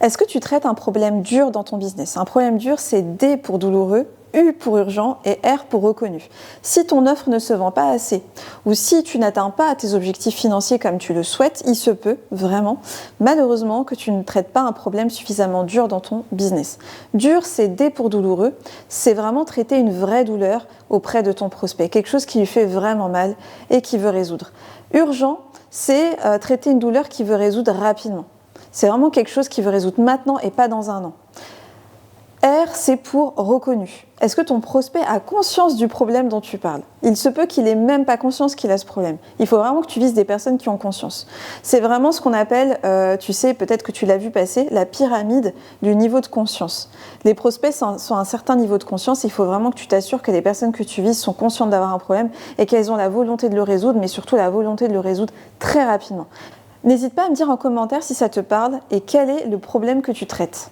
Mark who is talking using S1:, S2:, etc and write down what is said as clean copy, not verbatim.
S1: Est-ce que tu traites un problème dur dans ton business? Un problème dur, c'est D pour douloureux, U pour urgent et R pour reconnu. Si ton offre ne se vend pas assez ou si tu n'atteins pas tes objectifs financiers comme tu le souhaites, il se peut vraiment, malheureusement, que tu ne traites pas un problème suffisamment dur dans ton business. Dur, c'est D pour douloureux, c'est vraiment traiter une vraie douleur auprès de ton prospect, quelque chose qui lui fait vraiment mal et qui veut résoudre. Urgent, c'est traiter une douleur qui veut résoudre rapidement. C'est vraiment quelque chose qui veut résoudre maintenant et pas dans un an. R, c'est pour reconnu. Est-ce que ton prospect a conscience du problème dont tu parles? Il se peut qu'il n'ait même pas conscience qu'il a ce problème. Il faut vraiment que tu vises des personnes qui ont conscience. C'est vraiment ce qu'on appelle, tu sais, peut-être que tu l'as vu passer, la pyramide du niveau de conscience. Les prospects sont à un certain niveau de conscience. Il faut vraiment que tu t'assures que les personnes que tu vises sont conscientes d'avoir un problème et qu'elles ont la volonté de le résoudre, mais surtout la volonté de le résoudre très rapidement. N'hésite pas à me dire en commentaire si ça te parle et quel est le problème que tu traites.